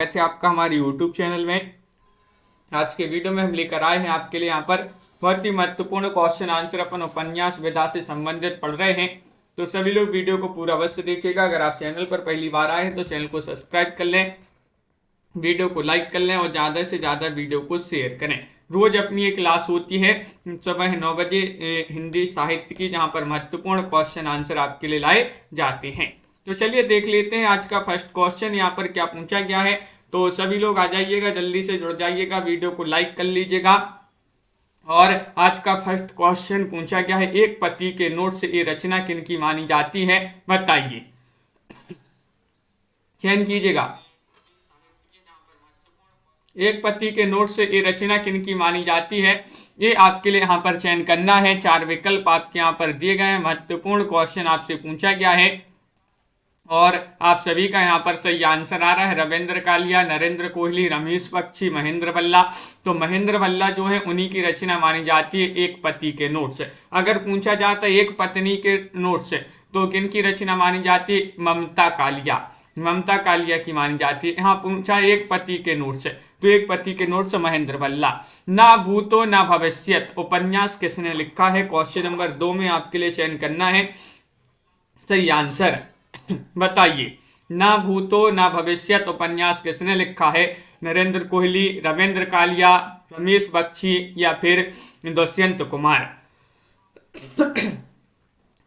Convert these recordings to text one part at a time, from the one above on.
थे आपका हमारे YouTube चैनल में। आज के वीडियो में हम लेकर आए हैं आपके लिए यहाँ पर बहुत ही महत्वपूर्ण क्वेश्चन आंसर अपन उपन्यास विधा से संबंधित पढ़ रहे हैं। तो सभी लोग वीडियो को पूरा अवश्य देखिएगा। अगर आप चैनल पर पहली बार आए हैं तो चैनल को सब्सक्राइब कर लें, वीडियो को लाइक कर लें और ज़्यादा से ज़्यादा वीडियो को शेयर करें। रोज अपनी एक क्लास होती है सुबह 9 बजे हिंदी साहित्य की, जहाँ पर महत्वपूर्ण क्वेश्चन आंसर आपके लिए लाए जाते हैं। तो चलिए देख लेते हैं आज का फर्स्ट क्वेश्चन यहाँ पर क्या पूछा गया है। तो सभी लोग आ जाइएगा, जल्दी से जुड़ जाइएगा, वीडियो को लाइक कर लीजिएगा। और आज का फर्स्ट क्वेश्चन पूछा गया है, एक पति के नोट से ये रचना किनकी मानी जाती है, बताइए। चयन कीजिएगा। एक पति के नोट से ये रचना किनकी मानी जाती है, ये आपके लिए यहाँ पर चयन करना है। 4 विकल्प आपके यहाँ पर दिए गए हैं। महत्वपूर्ण क्वेश्चन आपसे पूछा गया है और आप सभी का यहाँ पर सही आंसर आ रहा है। रविंद्र कालिया, नरेंद्र कोहली, रमेश बख्शी, महेंद्र भल्ला। तो महेंद्र भल्ला जो है उन्हीं की रचना मानी जाती है एक पति के नोट से। अगर पूछा जाता है एक पत्नी के नोट से तो किनकी रचना मानी जाती है, ममता कालिया। ममता कालिया की मानी जाती है। यहाँ पूछा एक पति के नोट से, तो एक पति के नोट से महेंद्र भल्ला। ना भूतो ना भविष्यत उपन्यास किसने लिखा है, क्वेश्चन नंबर 2 में आपके लिए चयन करना है सही आंसर, बताइए। ना भूतो ना भविष्यत उपन्यास किसने लिखा है, नरेंद्र कोहली, रविंद्र कालिया, रमेश बख्शी या फिर दुष्यंत कुमार।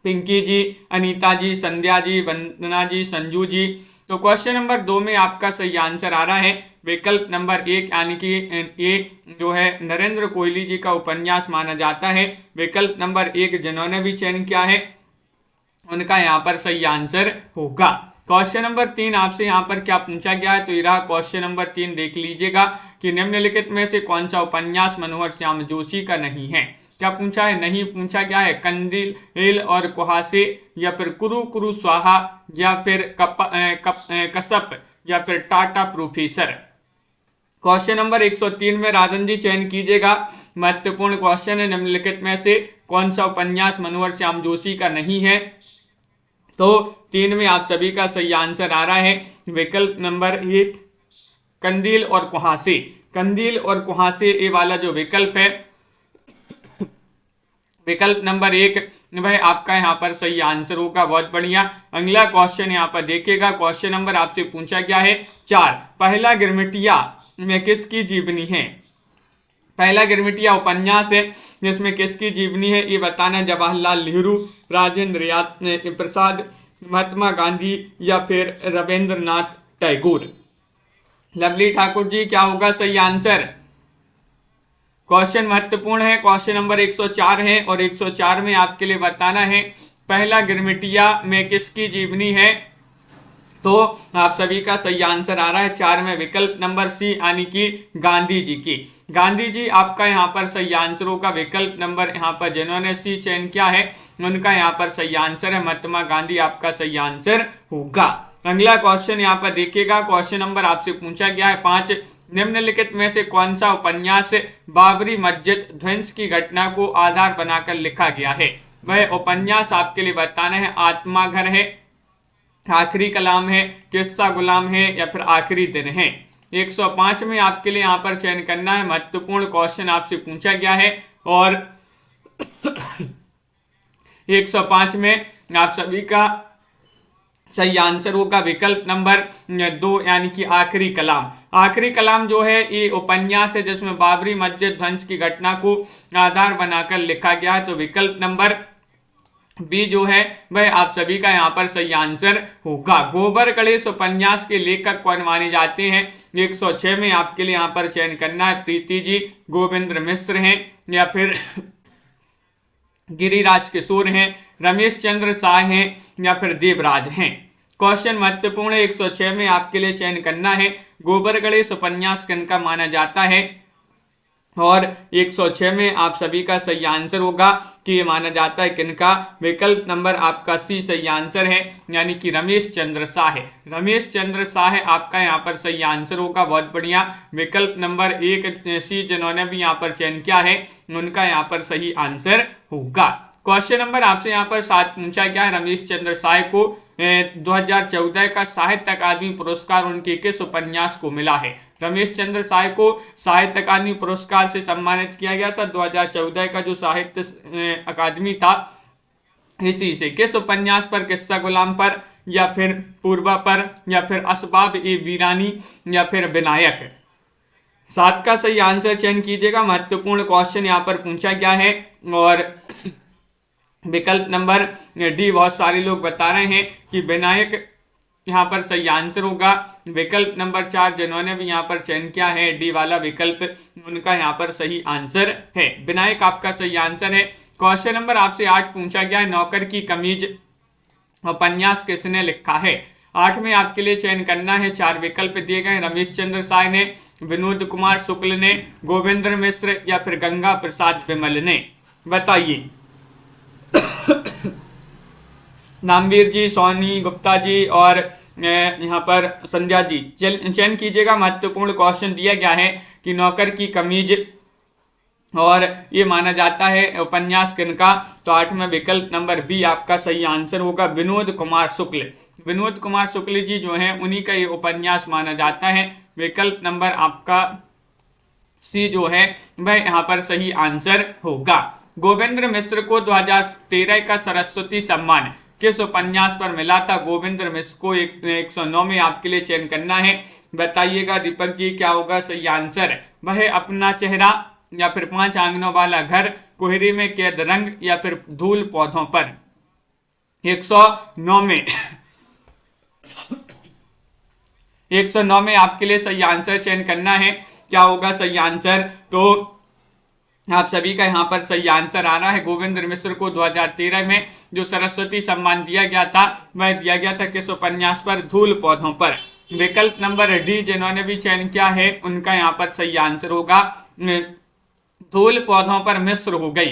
पिंकी जी, अनीता जी, संध्या जी, वंदना जी, संजू जी। तो क्वेश्चन नंबर 2 में आपका सही आंसर आ रहा है विकल्प नंबर 1, यानी कि ये जो है नरेंद्र कोहली जी का उपन्यास माना जाता है। विकल्प नंबर 1 जिन्होंने भी चयन किया है उनका यहाँ पर सही आंसर होगा। क्वेश्चन नंबर 3 आपसे यहाँ पर क्या पूछा गया है, तो ये रहा क्वेश्चन नंबर 3, देख लीजिएगा कि निम्नलिखित में से कौन सा उपन्यास मनोहर श्याम जोशी का नहीं है। क्या पूछा है, नहीं पूछा गया है कंदील और कुहासे या फिर कुरु कुरु स्वाहा या फिर कसप या फिर टाटा प्रोफेसर। क्वेश्चन नंबर 103 में राजन जी चयन कीजिएगा। महत्वपूर्ण क्वेश्चन है, निम्नलिखित में से कौन सा उपन्यास मनोहर श्याम जोशी का नहीं है। तो 3 में आप सभी का सही आंसर आ रहा है विकल्प नंबर 1 कंदील और कुहासे। कंदील और कुहासे ये वाला जो विकल्प है, विकल्प नंबर 1 वह आपका यहाँ पर सही आंसर होगा। बहुत बढ़िया। अगला क्वेश्चन यहाँ पर देखिएगा। क्वेश्चन नंबर आपसे पूछा गया है 4, पहला गिरमिटिया में किसकी जीवनी है। पहला गिरमिटिया उपन्यास है जिसमें किसकी जीवनी है ये बताना। जवाहरलाल नेहरू, राजेंद्र प्रसाद, महात्मा गांधी या फिर रविंद्रनाथ टैगोर। लवली ठाकुर जी क्या होगा सही आंसर। क्वेश्चन महत्वपूर्ण है, क्वेश्चन नंबर 104 है और 104 में आपके लिए बताना है पहला गिरमिटिया में किसकी जीवनी है। तो आप सभी का सही आंसर आ रहा है 4 में विकल्प नंबर सी, यानी कि गांधी जी की। गांधी जी आपका यहाँ पर सही आंसर होगा। विकल्प नंबर यहाँ पर जिन्होंने सी चयन किया है उनका यहाँ पर सही आंसर है महात्मा गांधी, आपका सही आंसर होगा। अगला क्वेश्चन यहाँ पर देखिएगा। क्वेश्चन नंबर आपसे पूछा गया है 5, निम्नलिखित में से कौन सा उपन्यास बाबरी मस्जिद ध्वंस की घटना को आधार बनाकर लिखा गया है। वह उपन्यास आपके लिए बताना है आत्माघर है, आखिरी कलाम है, किस्सा गुलाम है या फिर आखिरी दिन है। 105 में आपके लिए यहाँ पर चयन करना है। महत्वपूर्ण क्वेश्चन आपसे पूछा गया है और 105 में आप सभी का सही आंसर होगा विकल्प नंबर 2, यानी कि आखिरी कलाम। आखिरी कलाम जो है ये उपन्यास है जिसमें बाबरी मस्जिद ध्वंस की घटना को आधार बनाकर लिखा गया है। तो विकल्प नंबर बी जो है वह आप सभी का यहाँ पर सही आंसर होगा। गोबर गणेश उपन्यास के लेखक कौन माने जाते हैं। 106 में आपके लिए यहाँ पर चयन करना है प्रीति जी, गोविंद्र मिश्र हैं या फिर गिरिराज किशोर हैं, रमेश चंद्र शाह हैं या फिर देवराज हैं। क्वेश्चन महत्वपूर्ण है। 106 में आपके लिए चयन करना है गोबर गणेश उपन्यास किनका माना जाता है और 106 में आप सभी का सही आंसर होगा कि ये माना जाता है किनका। विकल्प नंबर आपका सी सही आंसर है, यानी कि रमेश चंद्र शाह है। रमेश चंद्र शाह है आपका यहाँ पर सही आंसर होगा। बहुत बढ़िया। विकल्प नंबर 1 सी जिन्होंने भी यहाँ पर चयन किया है उनका यहाँ पर सही आंसर होगा। क्वेश्चन नंबर आपसे यहाँ पर 7 पूछा गया है, रमेश चंद्र साय को 2014 का साहित्य अकादमी पुरस्कार उनके किस उपन्यास को मिला है? रमेश चंद्र साय को साहित्य अकादमी पुरस्कार से सम्मानित किया गया था 2014 का जो साहित्य अकादमी था, इसी से किस उपन्यास पर? किस्सा गुलाम पर, या फिर पूर्वा पर, या फिर असबाब ए वीरानी, या फिर विनायक। 7 का सही आंसर चयन कीजिएगा। महत्वपूर्ण क्वेश्चन यहाँ पर पूछा गया है। और विकल्प नंबर डी बहुत सारे लोग बता रहे हैं कि विनायक यहाँ पर सही आंसर होगा। विकल्प नंबर 4 जिन्होंने भी यहाँ पर चयन किया है, डी वाला विकल्प, उनका यहाँ पर सही आंसर है। विनायक आपका सही आंसर है। क्वेश्चन नंबर आपसे 8 पूछा गया है, नौकर की कमीज उपन्यास किसने लिखा है? 8 में आपके लिए चयन करना है। 4 विकल्प दिए गए, रमेश चंद्र साय ने, विनोद कुमार शुक्ल ने, गोविंद्र मिश्र, या फिर गंगा प्रसाद विमल ने। बताइए। नामवीर जी, सोनी गुप्ता जी और यहाँ पर संध्या जी चयन कीजिएगा। महत्वपूर्ण क्वेश्चन दिया गया है कि नौकर की कमीज और ये माना जाता है उपन्यास किनका? तो 8 में विकल्प नंबर बी आपका सही आंसर होगा, विनोद कुमार शुक्ल। विनोद कुमार शुक्ल जी जो हैं उन्हीं का ये उपन्यास माना जाता है। विकल्प नंबर आपका सी जो है वह यहाँ पर सही आंसर होगा। गोविंद्र मिश्र को 2013 का सरस्वती सम्मान किस उपन्यास पर मिला था? गोविंद्र मिश्र को 109 में आपके लिए चयन करना है। बताइएगा दीपक जी क्या होगा सही आंसर? वह अपना चेहरा, या फिर 5 आंगनों वाला घर, कोहरे में कैद रंग, या फिर धूल पौधों पर। 109 में 109 में आपके लिए सही आंसर चयन करना है। क्या होगा सही आंसर? तो आप सभी का यहाँ पर सही आंसर आ रहा है। गोविंद्र मिश्र को 2013 में जो सरस्वती सम्मान दिया गया था वह दिया गया था किस उपन्यास पर? धूल पौधों पर। विकल्प नंबर डी जिन्होंने भी चयन किया है उनका यहाँ पर सही आंसर होगा, धूल पौधों पर मिश्र हो गई।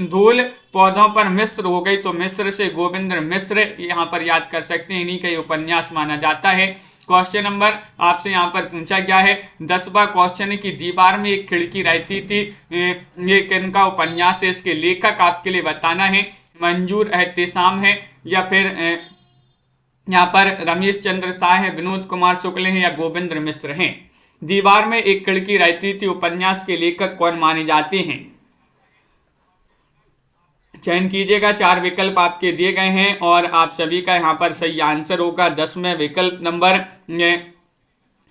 धूल पौधों पर मिश्र हो गई, तो मिश्र से गोविंद्र मिश्र यहाँ पर याद कर सकते हैं, इन्हीं का उपन्यास माना जाता है। क्वेश्चन नंबर आपसे यहाँ पर पूछा गया है 10वां क्वेश्चन की दीवार में एक खिड़की रहती थी, ये किनका उपन्यास है? इसके लेखक आपके लिए बताना है। मंजूर एहतेशाम है, या फिर यहाँ पर रमेश चंद्र साय है, विनोद कुमार शुक्ल है, या गोविंद्र मिश्र हैं। दीवार में एक खिड़की रहती थी उपन्यास के लेखक कौन माने जाते हैं? चयन कीजिएगा। 4 विकल्प आपके दिए गए हैं और आप सभी का यहाँ पर सही आंसर होगा। 10 में विकल्प नंबर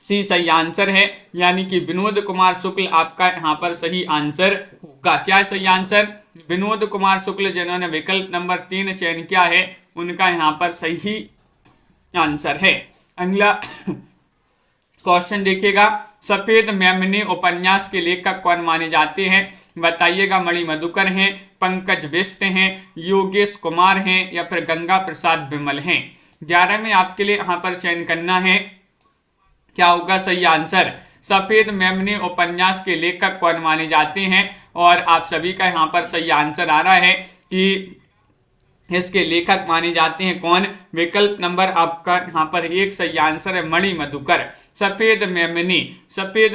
सी सही आंसर है, यानी कि विनोद कुमार शुक्ल आपका यहाँ पर सही आंसर होगा। क्या सही आंसर? विनोद कुमार शुक्ल जिन्होंने विकल्प नंबर 3 चयन किया है उनका यहाँ पर सही आंसर है। अगला क्वेश्चन देखिएगा, सफेद मेमने उपन्यास के लेखक कौन माने जाते हैं? बताइएगा। मणि मधुकर हैं, पंकज बिष्ट हैं, योगेश कुमार हैं, या फिर गंगा प्रसाद विमल हैं। 11 में आपके लिए यहाँ पर चयन करना है। क्या होगा सही आंसर? सफेद मेमने उपन्यास के लेखक कौन माने जाते हैं? और आप सभी का यहाँ पर सही आंसर आ रहा है कि इसके लेखक माने जाते हैं कौन? विकल्प नंबर आपका यहाँ पर 1 सही आंसर है, मणि मधुकर। सफेद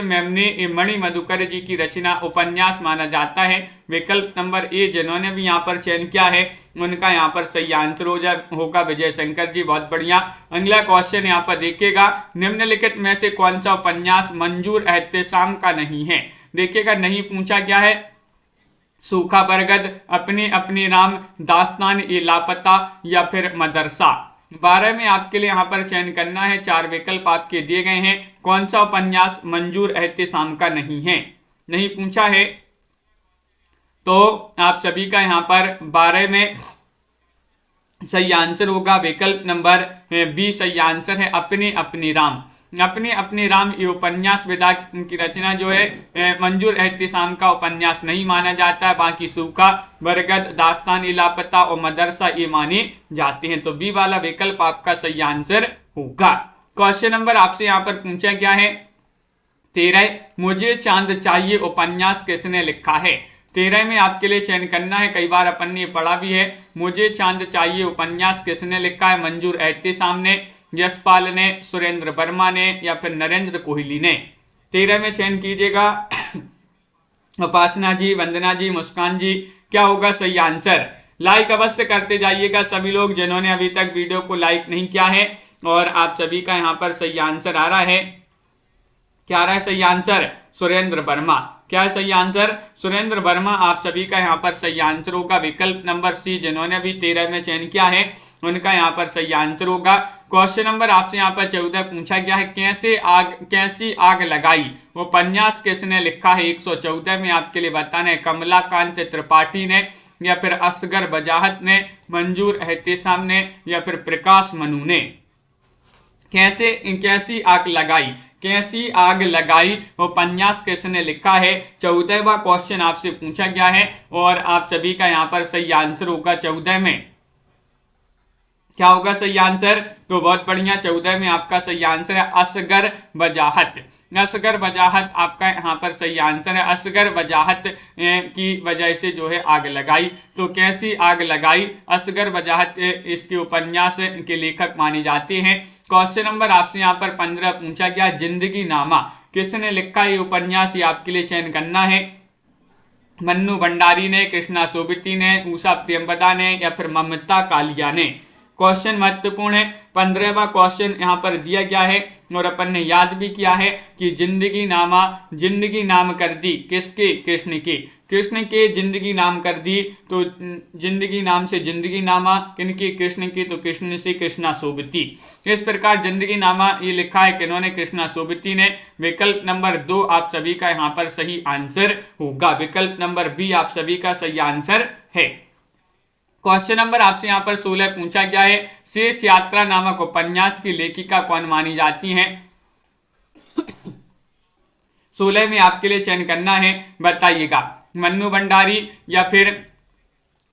मेमने ये मणि मधुकर जी की रचना उपन्यास माना जाता है। विकल्प नंबर ए जिन्होंने भी यहाँ पर चयन किया है उनका यहाँ पर सही आंसर होगा विजय शंकर जी। बहुत बढ़िया। अगला क्वेश्चन यहाँ पर देखिएगा, निम्नलिखित में से कौन सा उपन्यास मंजूर एहतेशाम का नहीं है? देखिएगा, नहीं पूछा गया है। सूखा बरगद, अपने अपने नाम, दास्तान ए लापता, या फिर मदरसा। 12 में आपके लिए यहाँ पर चयन करना है। 4 विकल्प आपके दिए गए हैं। कौन सा उपन्यास मंजूर एहतेशाम का नहीं है? नहीं पूछा है, तो आप सभी का यहाँ पर 12 में सही आंसर होगा। विकल्प नंबर बी सही आंसर है, अपने अपने राम। अपने अपने राम ये उपन्यास विदा की रचना जो है मंजूर एहतेशाम का उपन्यास नहीं माना जाता है। बाकी सूखा बरगद, दास्तान ए लापता और मदरसा ये माने जाते हैं। तो बी वाला विकल्प आपका सही आंसर होगा। क्वेश्चन नंबर आपसे यहाँ पर पूछा गया है 13, मुझे चांद चाहिए उपन्यास किसने लिखा है? 13 में आपके लिए चयन करना है। कई बार अपन ने पढ़ा भी है। मुझे चांद चाहिए उपन्यास किसने लिखा है? मंजूर एहतेशाम ने, यशपाल ने, सुरेंद्र वर्मा ने, या फिर नरेंद्र कोहली ने। 13 में चयन कीजिएगा। उपासना जी, वंदना जी, मुस्कान जी, क्या होगा सही आंसर? लाइक अवश्य करते जाइएगा सभी लोग जिन्होंने अभी तक वीडियो को लाइक नहीं किया है। और आप सभी का यहाँ पर सही आंसर आ रहा है, क्या आ रहा है सही आंसर? सुरेंद्र वर्मा। क्या है सही आंसर? सुरेंद्र वर्मा आप सभी का यहाँ पर सही आंसर होगा। विकल्प नंबर सी जिन्होंने अभी 13 में चयन किया है उनका यहाँ पर सही आंसर होगा। क्वेश्चन नंबर आपसे यहाँ पर 14 पूछा गया है, कैसी आग लगाई वो उपन्यास किसने लिखा है? 114 में आपके लिए बताना है कमलाकांत त्रिपाठी ने, या फिर असगर वजाहत ने, मंजूर एहतेशाम ने, या फिर प्रकाश मनु ने। कैसी आग लगाई उपन्यास किसने लिखा है? 14वां क्वेश्चन आपसे पूछा गया है और आप सभी का यहाँ पर सही आंसर होगा 14 में। क्या होगा सही आंसर? तो बहुत बढ़िया, 14 में आपका सही आंसर है असगर वजाहत। असगर वजाहत आपका यहाँ पर सही आंसर है। असगर वजाहत की वजह से जो है आग लगाई। तो कैसी आग लगाई? असगर वजाहत इसके उपन्यास के लेखक माने जाते हैं। क्वेश्चन नंबर आपसे यहाँ पर 15 पूछा गया, जिंदगी नामा किसने लिखा? ये उपन्यास, ये आपके लिए चयन करना है। मन्नू भंडारी ने, कृष्णा सोबती ने, उषा प्रियंवदा ने, या फिर ममता कालिया ने। क्वेश्चन महत्वपूर्ण है। 15वां क्वेश्चन यहाँ पर दिया गया है और अपन ने याद भी किया है कि जिंदगी नाम कर दी किसके? कृष्ण के। कृष्ण के जिंदगी नाम कर दी, तो जिंदगी नाम से जिंदगी नामा किनकी? कृष्ण की, तो कृष्ण से कृष्णा सोबती। इस प्रकार जिंदगी नामा ये लिखा है किन्होंने? कृष्णा सोबती ने। विकल्प नंबर 2 आप सभी का यहाँ पर सही आंसर होगा। विकल्प नंबर बी आप सभी का सही आंसर है। क्वेश्चन नंबर आपसे यहाँ पर 16 पूछा गया है, शेष यात्रा नामक उपन्यास की लेखिका कौन मानी जाती हैं? 16 में आपके लिए चयन करना है, बताइएगा। मन्नू भंडारी, या फिर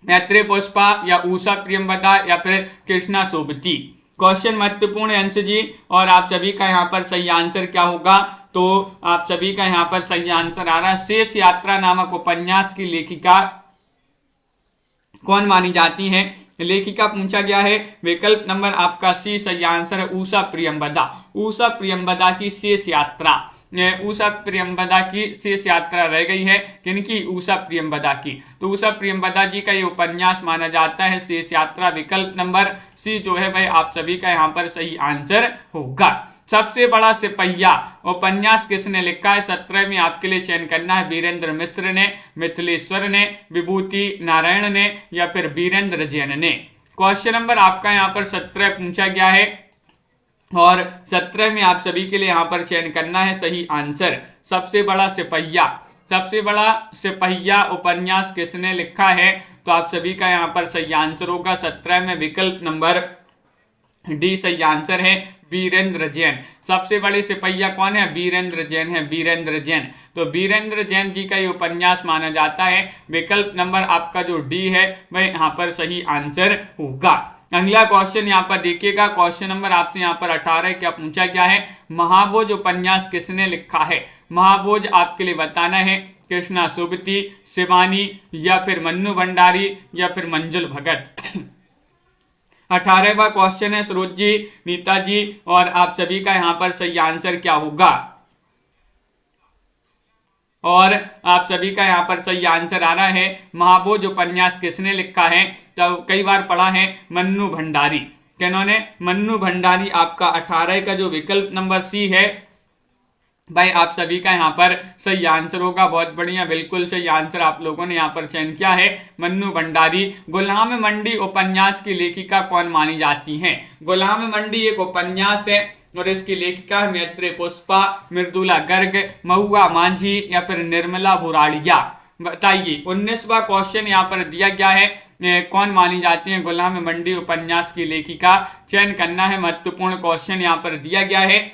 मैत्री पुष्पा, या उषा प्रियंवदा, या फिर कृष्णा सोबती। क्वेश्चन महत्वपूर्ण है अंश जी, और आप सभी का यहाँ पर सही आंसर क्या होगा? तो आप सभी का यहाँ पर सही आंसर आ रहा है, शेष यात्रा नामक उपन्यास की लेखिका कौन मानी जाती हैं? लेखिका पूछा गया है। विकल्प नंबर आपका सी सही आंसर है, उषा प्रियंवदा। उषा प्रियंवदा की शेष यात्रा, उषा प्रियंवदा की शेष यात्रा रह गई है। किनकी? उषा प्रियंवदा की। तो उषा प्रियंवदा जी का ये उपन्यास माना जाता है शेष यात्रा। विकल्प नंबर सी जो है भाई आप सभी का यहाँ पर सही आंसर होगा। सबसे बड़ा सिपहिया उपन्यास किसने लिखा है? 17 में आपके लिए चयन करना है, वीरेंद्र मिश्र ने, मिथिलेश्वर ने, विभूति नारायण ने, या फिर वीरेंद्र जैन ने। क्वेश्चन नंबर आपका यहाँ पर 17 पूछा गया है और 17 में आप सभी के लिए यहाँ पर चयन करना है सही आंसर। सबसे बड़ा सिपहिया उपन्यास किसने लिखा है? तो आप सभी का यहाँ पर सही आंसर होगा 17 में। विकल्प नंबर डी सही आंसर है, वीरेंद्र जैन। सबसे बड़े सिपहिया कौन है? वीरेंद्र जैन है, वीरेंद्र जैन। तो वीरेंद्र जैन जी का ये उपन्यास माना जाता है। विकल्प नंबर आपका जो डी है वह यहाँ पर सही आंसर होगा। अगला क्वेश्चन यहाँ पर देखिएगा। क्वेश्चन नंबर आपसे यहाँ पर 18 क्या पूछा गया है? महाभोज उपन्यास किसने लिखा है? महाभोज आपके लिए बताना है, कृष्णा सोबती, शिवानी, या फिर मन्नू भंडारी, या फिर मंजुल भगत। 18वां क्वेश्चन है सरोज जी, नीता जी, और आप सभी का यहाँ पर सही आंसर क्या होगा? और आप सभी का यहाँ पर सही आंसर आ रहा है, महाभोज उपन्यास किसने लिखा है? तो कई बार पढ़ा है, मन्नू भंडारी। किन्होंने? मन्नू भंडारी। आपका 18 का जो विकल्प नंबर सी है भाई आप सभी का यहाँ पर सही आंसर होगा। बहुत बढ़िया, बिल्कुल सही आंसर आप लोगों ने यहाँ पर चयन किया है, मन्नू भंडारी। गुलाम मंडी उपन्यास की लेखिका कौन मानी जाती हैं? गुलाम मंडी एक उपन्यास है और इसकी लेखिका मैत्री पुष्पा, मृदुला गर्ग, महुआ मांझी, या फिर निर्मला भुराड़िया। बताइए। 19वां क्वेश्चन यहाँ पर दिया गया है, कौन मानी जाती है गुलाम मंडी उपन्यास की लेखिका? चयन करना है, महत्वपूर्ण क्वेश्चन यहाँ पर दिया गया है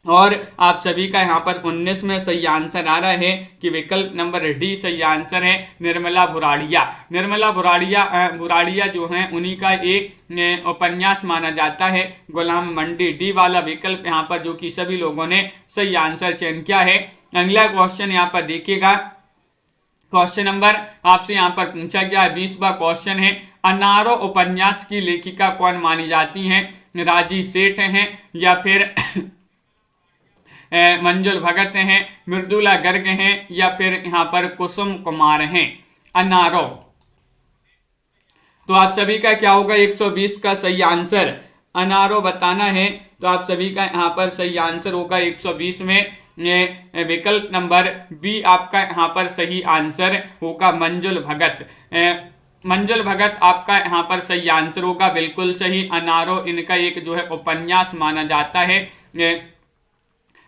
और आप सभी का यहाँ पर 19 में सही आंसर आ रहा है कि विकल्प नंबर डी सही आंसर है, निर्मला भुराड़िया। निर्मला भुराड़िया जो हैं उन्हीं का एक उपन्यास माना जाता है गुलाम मंडी। डी वाला विकल्प यहाँ पर जो कि सभी लोगों ने सही आंसर चयन किया है। अगला क्वेश्चन यहाँ पर देखिएगा। क्वेश्चन नंबर आपसे यहाँ पर पूछा गया है, 20वां क्वेश्चन है, अनारो उपन्यास की लेखिका कौन मानी जाती हैं? राजी सेठ हैं, या फिर मंजुल भगत हैं, मृदुला गर्ग हैं, या फिर यहाँ पर कुसुम कुमार हैं? अनारो तो आप सभी का क्या होगा 120 का सही आंसर अनारो बताना है। तो आप सभी का यहाँ पर सही आंसर होगा 120 में विकल्प नंबर बी आपका यहाँ पर सही आंसर होगा मंजुल भगत। मंजुल भगत आपका यहाँ पर सही आंसर होगा, बिल्कुल सही। अनारो इनका एक जो है उपन्यास माना जाता है,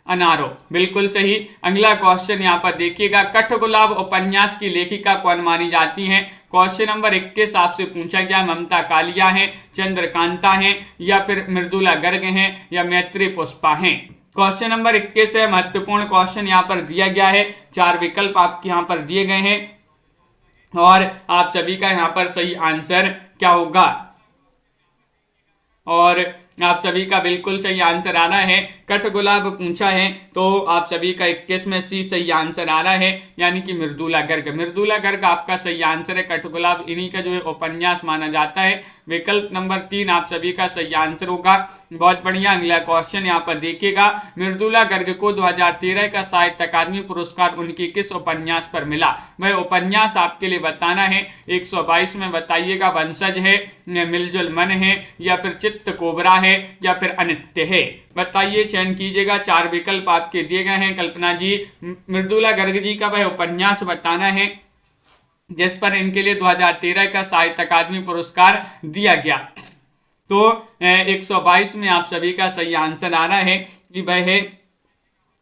अनारो बिल्कुल सही। अगला क्वेश्चन यहाँ पर देखिएगा, कठगुलाब उपन्यास की लेखिका कौन मानी जाती हैं? क्वेश्चन नंबर 21 आपसे पूछा गया, ममता कालिया हैं, चंद्रकांता हैं, या फिर मृदुला गर्ग हैं, या मैत्री पुष्पा हैं? क्वेश्चन नंबर 21 है, महत्वपूर्ण क्वेश्चन यहाँ पर दिया गया है। 4 विकल्प आपके यहाँ पर दिए गए हैं और आप सभी का यहाँ पर सही आंसर क्या होगा, और आप सभी का बिल्कुल सही आंसर आ रहा है। कठगुलाब पूछा है तो आप सभी का 21 में सी सही आंसर आ रहा है, यानी कि मृदुला गर्ग। मृदुला गर्ग आपका सही आंसर है। कठगुलाब इन्हीं का जो है उपन्यास माना जाता है। विकल्प नंबर 3 आप सभी का सही आंसर होगा। बहुत बढ़िया। अगला क्वेश्चन यहाँ पर देखिएगा, मृदुला गर्ग को 2013 का साहित्य अकादमी पुरस्कार उनकी किस उपन्यास पर मिला? वह उपन्यास आपके लिए बताना है। 122 में बताइएगा। वंशज है, मिलजुल मन है, या फिर चित्त कोबरा है, या फिर अनित्य है? बताइए, चयन कीजिएगा। 4 विकल्प आपके दिए गए हैं। कल्पना जी, मृदुला गर्ग जी का वह उपन्यास बताना है जिस पर इनके लिए 2013 का साहित्य अकादमी पुरस्कार दिया गया। तो 122 में आप सभी का सही आंसर आ रहा है कि वह है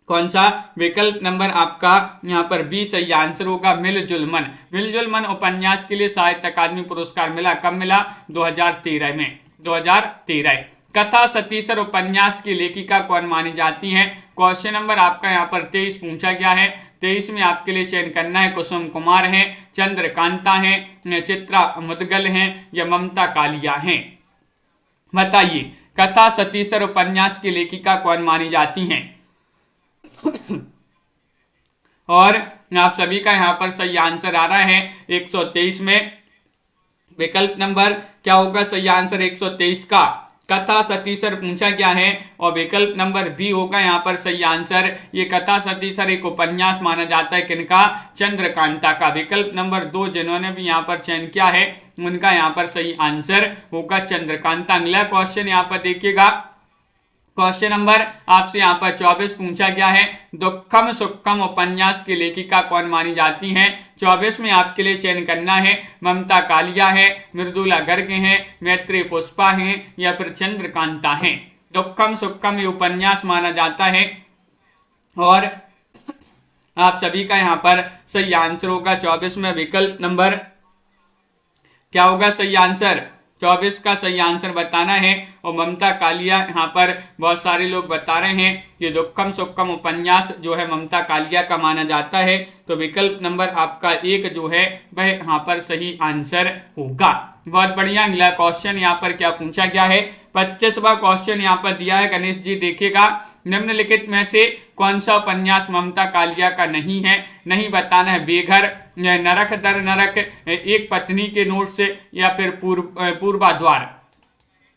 कौन सा? विकल्प नंबर आपका यहाँ पर बी सही आंसर होगा, मिलजुल मन। मिलजुल मन उपन्यास के लिए साहित्य अकादमी पुरस्कार मिला। कब मिला? 2013 में। 2013। कथा सतीसर उपन्यास की लेखिका कौन मानी जाती हैं? क्वेश्चन नंबर आपका यहाँ पर 23 पूछा गया है। 23 में आपके लिए चयन करना है। कुसुम कुमार हैं, चंद्रकांता हैं, चित्रा मुदगल हैं, या ममता कालिया हैं? बताइए, कथा सतीसर उपन्यास की लेखिका कौन मानी जाती हैं? और आप सभी का यहाँ पर सही आंसर आ रहा है 123 में। विकल्प नंबर क्या होगा सही आंसर 123 का? कथा सतीसर पूछा गया है और विकल्प नंबर बी होगा यहाँ पर सही आंसर। ये कथा सतीसर एक उपन्यास माना जाता है, किनका? चंद्रकांता का। विकल्प नंबर 2 जिन्होंने भी यहाँ पर चयन किया है उनका यहाँ पर सही आंसर होगा चंद्रकांता। अगला क्वेश्चन यहाँ पर देखिएगा, क्वेश्चन नंबर आपसे यहाँ पर 24 पूछा गया है, दुखम सुखम उपन्यास की लेखिका कौन मानी जाती हैं? 24 में आपके लिए चयन करना है। ममता कालिया है, मृदुला गर्ग हैं, मैत्री पुष्पा हैं, या फिर चंद्रकांता हैं? दुखम सुखम ये उपन्यास माना जाता है और आप सभी का यहाँ पर सही आंसर होगा 24 में। विकल्प नंबर क्या होगा सही आंसर? 24 का सही आंसर बताना है। और ममता कालिया यहाँ पर बहुत सारे लोग बता रहे हैं कि दुखम सुखम उपन्यास जो है ममता कालिया का माना जाता है। तो विकल्प नंबर आपका 1 जो है वह यहाँ पर सही आंसर होगा। बहुत बढ़िया। अगला क्वेश्चन यहाँ पर क्या पूछा गया है? 25वां क्वेश्चन यहाँ पर दिया है। गणेश जी देखिएगा, निम्नलिखित में से कौन सा उपन्यास ममता कालिया का नहीं है? नहीं बताना है। बेघर, नरक दर नरक, एक पत्नी के नोट से, या फिर पूर्वाद्वार?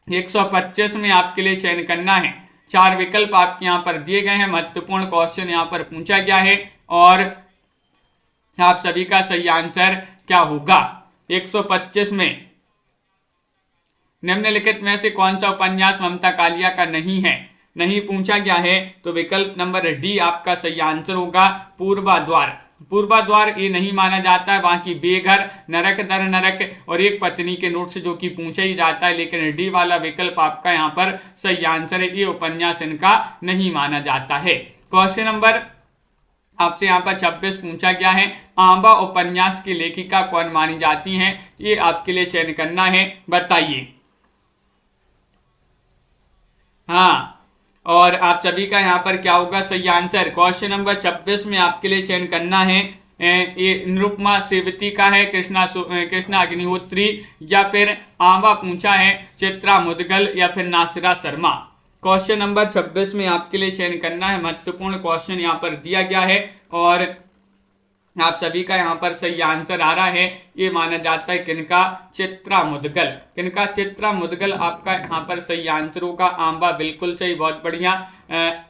125 में आपके लिए चयन करना है। 4 विकल्प आपके यहाँ पर दिए गए हैं। महत्वपूर्ण क्वेश्चन यहाँ पर पूछा गया है और आप सभी का सही आंसर क्या होगा? 125 में निम्नलिखित में से कौन सा उपन्यास ममता कालिया का नहीं है? नहीं पूछा गया है तो विकल्प नंबर डी आपका सही आंसर होगा, पूर्वाद्वार। पूर्वाद्वार ये नहीं माना जाता है। बाकी बेघर, नरक दर नरक और एक पत्नी के नोट से जो कि पूछा ही जाता है, लेकिन डी वाला विकल्प आपका यहाँ पर सही आंसर है। ये उपन्यास इनका नहीं माना जाता है। क्वेश्चन नंबर आपसे यहाँ पर 26 पूछा गया है, आंबा उपन्यास की लेखिका कौन मानी जाती हैं? ये आपके लिए चयन करना है। बताइए। हाँ, और आप सभी का यहाँ पर क्या होगा सही आंसर? क्वेश्चन नंबर 26 में आपके लिए चयन करना है। ये निरुपमा सेवती का है, कृष्णा अग्निहोत्री, या फिर आंबा पूछा है चित्रा मुदगल, या फिर नासिरा शर्मा? क्वेश्चन नंबर 26 में आपके लिए चयन करना है। महत्वपूर्ण क्वेश्चन यहाँ पर दिया गया है और आप सभी का यहाँ पर सही आंसर आ रहा है। ये माना जाता है किनका? चित्रा मुदगल। किनका? चित्रा मुदगल आपका यहाँ पर सही आंसर होगा। आंबा बिल्कुल सही, बहुत बढ़िया।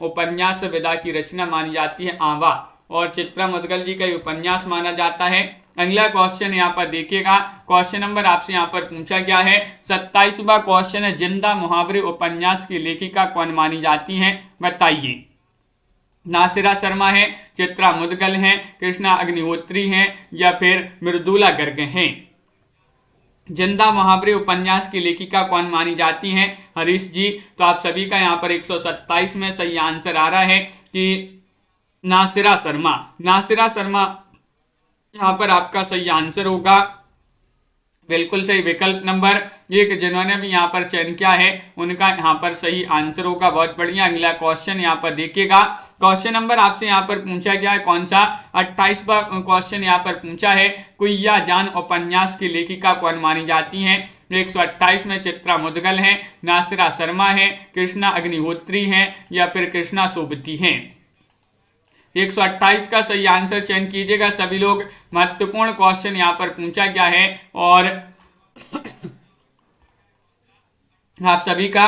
उपन्यास विदा की रचना मानी जाती है आंबा, और चित्रा मुदगल जी का उपन्यास माना जाता है। अगला क्वेश्चन यहाँ पर देखिएगा, क्वेश्चन नंबर आपसे यहाँ पर पूछा गया है 27वां क्वेश्चन है, जिंदा मुहावरे उपन्यास की लेखिका कौन मानी जाती हैं, बताइए। नासिरा शर्मा है, चित्रा मुदगल हैं, कृष्णा अग्निहोत्री हैं या फिर मृदुला गर्ग हैं। जिंदा मुहावरे उपन्यास की लेखिका कौन मानी जाती हैं, हरीश जी। तो आप सभी का यहाँ पर 127 में सही आंसर आ रहा है कि नासिरा शर्मा। नासिरा शर्मा यहाँ पर आपका सही आंसर होगा, बिल्कुल सही विकल्प नंबर 1। जिन्होंने भी यहाँ पर चयन किया है उनका यहाँ पर सही आंसर होगा। बहुत बढ़िया। अगला क्वेश्चन यहाँ पर देखिएगा, क्वेश्चन नंबर आपसे यहाँ पर पूछा गया है कौन सा, 28वां क्वेश्चन यहाँ पर पूछा है, कुइया जान उपन्यास की लेखिका कौन मानी जाती हैं। 128 में चित्रा मुदगल हैं, नासिरा शर्मा हैं, कृष्णा अग्निहोत्री हैं या फिर कृष्णा सोबती हैं। 128 का सही आंसर चयन कीजिएगा सभी लोग। महत्वपूर्ण क्वेश्चन यहाँ पर पूछा गया है और आप सभी का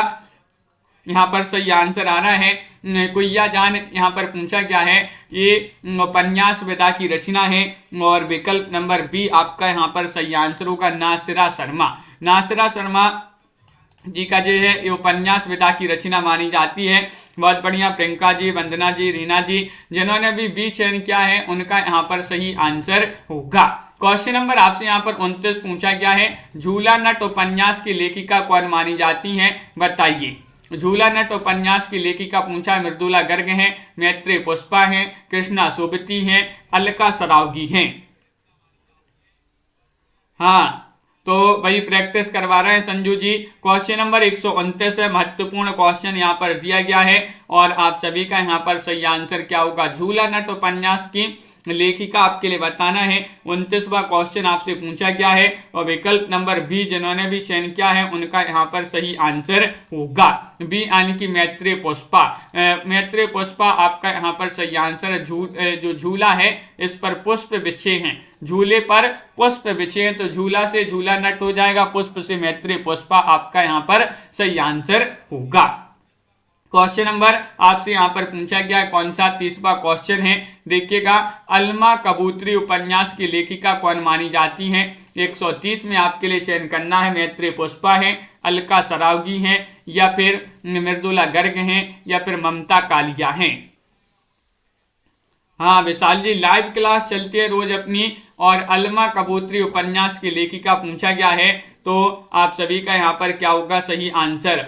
यहाँ पर सही आंसर आ रहा है। कुइया जान यहाँ पर पूछा गया है, ये उपन्यास विधा की रचना है और विकल्प नंबर बी आपका यहाँ पर सही आंसर होगा, नासिरा शर्मा। नासिरा शर्मा जी का जो है ये उपन्यास विधा की रचना मानी जाती है। बहुत बढ़िया। प्रियंका जी, वंदना जी, रीना जी, जिन्होंने भी बी चयन किया है उनका यहाँ पर सही आंसर होगा। क्वेश्चन नंबर आपसे यहाँ पर 29 पूछा गया है, झूला नट उपन्यास की लेखिका कौन मानी जाती हैं, बताइए। झूला नट उपन्यास की लेखिका पूछा है, मृदुला गर्ग हैं, मैत्री पुष्पा हैं, कृष्णा सोबती हैं, अलका सरावगी हैं। हाँ, तो वही प्रैक्टिस करवा रहे हैं संजू जी। क्वेश्चन नंबर 129 है, महत्वपूर्ण क्वेश्चन यहाँ पर दिया गया है और आप सभी का यहाँ पर सही आंसर क्या होगा। झूला नट उपन्यास की लेखिका आपके लिए बताना है। 29वां क्वेश्चन आपसे पूछा गया है और विकल्प नंबर बी जिन्होंने भी चयन किया है उनका यहाँ पर सही आंसर होगा, बी यानी कि मैत्री पुष्पा। मैत्री पुष्पा आपका यहाँ पर सही आंसर है। जो झूला है इस पर पुष्प बिछे हैं, झूले पर पुष्प बिछे हैं, तो झूला से झूला नट हो जाएगा, पुष्प से मैत्री पुष्पा आपका यहाँ पर सही आंसर होगा। क्वेश्चन नंबर आपसे यहाँ पर पूछा गया कौन सा, 30वां क्वेश्चन है, देखिएगा। अलमा कबूतरी उपन्यास की लेखिका कौन मानी जाती हैं। 130 में आपके लिए चयन करना है, मैत्री पुष्पा है, अलका सरावगी हैं या फिर मृदुला गर्ग हैं या फिर ममता कालिया हैं। हाँ विशाल जी, लाइव क्लास चलती है रोज अपनी और अलमा कबूतरी उपन्यास की लेखिका पूछा गया है, तो आप सभी का यहाँ पर क्या होगा सही आंसर।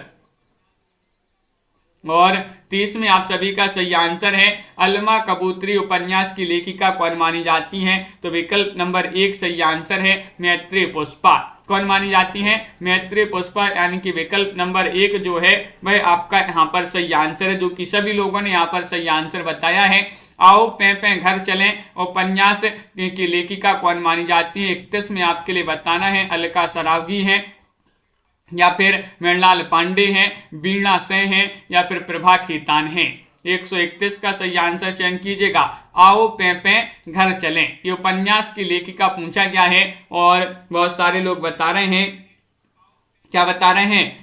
और 30 में आप सभी का सही आंसर है, अलमा कबूतरी उपन्यास की लेखिका कौन मानी जाती हैं, तो विकल्प नंबर 1 सही आंसर है, मैत्री पुष्पा। कौन मानी जाती हैं, मैत्री पुष्पा, यानी कि विकल्प नंबर 1 जो है वह आपका यहाँ पर सही आंसर है, जो कि सभी लोगों ने यहाँ पर सही आंसर बताया है। आओ पे घर चलें उपन्यास की लेखिका कौन मानी जाती है। 31 में आपके लिए बताना है, अलका सरावगी हैं या फिर मृणाल पांडे हैं, वीणा सेन हैं या फिर प्रभा खेतान हैं। 131 का सही आंसर चयन कीजिएगा। आओ पे घर चलें, ये उपन्यास की लेखिका पूछा गया है और बहुत सारे लोग बता रहे हैं, क्या बता रहे हैं,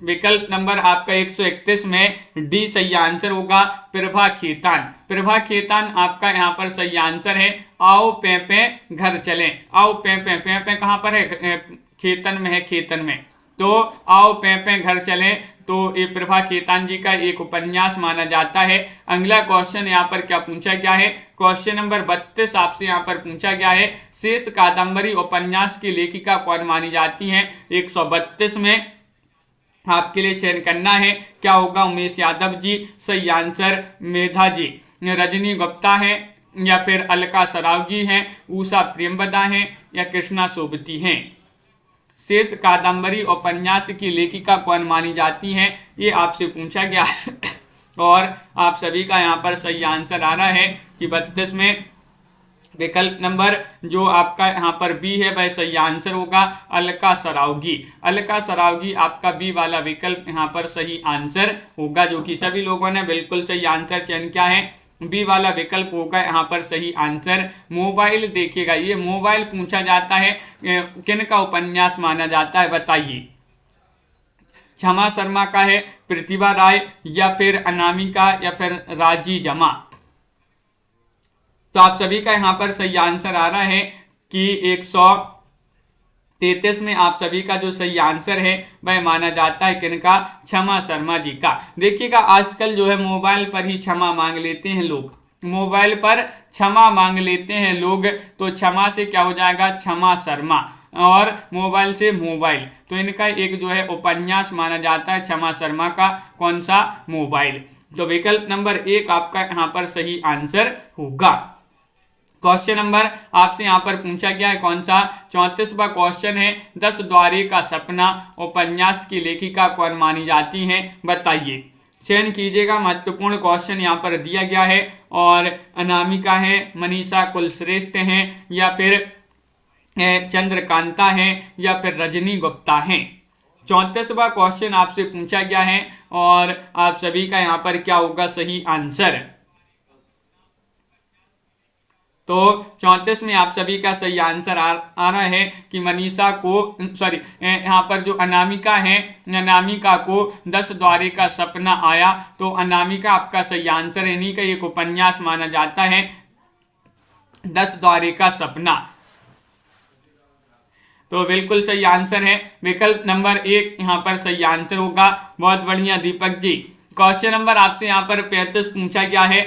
विकल्प नंबर आपका 131 में डी सही आंसर होगा, प्रभा खेतान। प्रभा खेतान आपका यहाँ पर सही आंसर है। आओ पे घर चलें, आओ पे कहाँ पर है, खेतन में है, खेतन में, तो आओ पे घर चलें, तो ये प्रभा खेतान जी का एक उपन्यास माना जाता है। अगला क्वेश्चन यहाँ पर क्या पूछा गया है, क्वेश्चन नंबर 32 आपसे यहाँ पर पूछा गया है, शेष कादम्बरी उपन्यास की लेखिका कौन मानी जाती है। 132 में आपके लिए चयन करना है, क्या होगा, उमेश यादव जी, सही आंसर मेधा जी, रजनी गुप्ता है या फिर अलका सरावगी हैं, उषा प्रेमवदा हैं या कृष्णा सोबती हैं। शेष कादम्बरी उपन्यास की लेखिका कौन मानी जाती हैं, ये आपसे पूछा गया और आप सभी का यहाँ पर सही आंसर आ रहा है कि 32 में विकल्प नंबर जो आपका यहाँ पर बी है वह सही आंसर होगा, अलका सरावगी। अलका सरावगी आपका बी वाला विकल्प यहाँ पर सही आंसर होगा, जो कि सभी लोगों ने बिल्कुल सही आंसर चयन किया है, बी वाला विकल्प होगा यहाँ पर सही आंसर। मोबाइल देखिएगा, ये मोबाइल पूछा जाता है, किन का उपन्यास माना जाता है, बताइए। क्षमा शर्मा का है, प्रतिभा राय या फिर अनामिका या फिर राजी जमा। तो आप सभी का यहाँ पर सही आंसर आ रहा है कि 133 में आप सभी का जो सही आंसर है वह माना जाता है किनका, क्षमा शर्मा जी का। देखिएगा आजकल जो है मोबाइल पर ही क्षमा मांग लेते हैं लोग, मोबाइल पर क्षमा मांग लेते हैं लोग, तो क्षमा से क्या हो जाएगा, क्षमा शर्मा, और मोबाइल से मोबाइल, तो इनका एक जो है उपन्यास माना जाता है क्षमा शर्मा का, कौन सा, मोबाइल। तो विकल्प नंबर 1 आपका यहाँ पर सही आंसर होगा। क्वेश्चन नंबर आपसे यहाँ पर पूछा गया है कौन सा, 34वां क्वेश्चन है, 10 द्वारे का सपना उपन्यास की लेखिका कौन मानी जाती हैं, बताइए। चयन कीजिएगा, महत्वपूर्ण क्वेश्चन यहाँ पर दिया गया है, और अनामिका है, मनीषा कुलश्रेष्ठ हैं, या फिर चंद्रकांता है, या फिर रजनी गुप्ता हैं। 34वां क्वेश्चन आपसे पूछा गया है, और आप सभी का यहाँ पर क्या होगा सही आंसर। तो 34 में आप सभी का सही आंसर आ रहा है कि मनीषा को, सॉरी, यहाँ पर जो अनामिका है, अनामिका को 10 द्वारे का सपना आया, तो अनामिका आपका सही आंसर है। इन्हीं का एक उपन्यास माना जाता है 10 द्वारे का सपना, तो बिल्कुल सही आंसर है विकल्प नंबर 1 यहाँ पर सही आंसर होगा। बहुत बढ़िया दीपक जी। क्वेश्चन नंबर आपसे यहाँ पर 35 पूछा गया है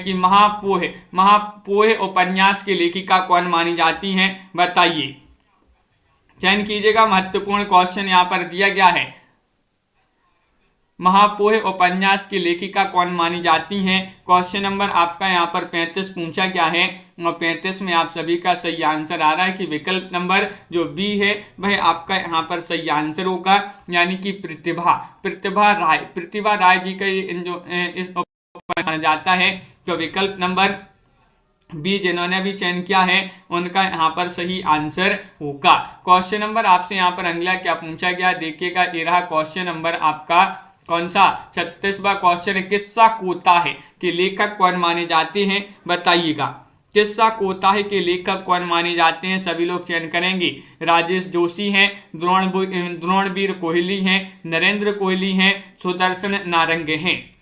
कि महापोहे उपन्यास की लेखिका कौन मानी जाती हैं, बताइए। चयन कीजिएगा, महत्वपूर्ण क्वेश्चन यहाँ पर दिया गया है, महापोहे उपन्यास की लेखिका कौन मानी जाती हैं। क्वेश्चन नंबर आपका यहाँ पर 35 पूछा गया है, और 35 में आप सभी का सही आंसर आ रहा है कि विकल्प नंबर जो बी है वह आपका यहाँ पर सही आंसर होगा, यानी कि प्रतिभा राय जी का जो इस माना जाता है, तो विकल्प नंबर बी जिन्होंने भी चयन किया है उनका यहाँ पर सही आंसर होगा। क्वेश्चन नंबर आपसे यहाँ पर अगला क्या पूछा गया, देखिएगा, ये रहा क्वेश्चन नंबर आपका कौन सा, 36वां क्वेश्चन है, किस्सा कोताहे के लेखक कौन माने जाते हैं, बताइएगा। किस्सा कोताहे के लेखक कौन माने जाते हैं, सभी लोग चयन करेंगे। राजेश जोशी हैं, द्रोणवीर कोहली हैं, नरेंद्र कोहली हैं, सुदर्शन नारंगे हैं।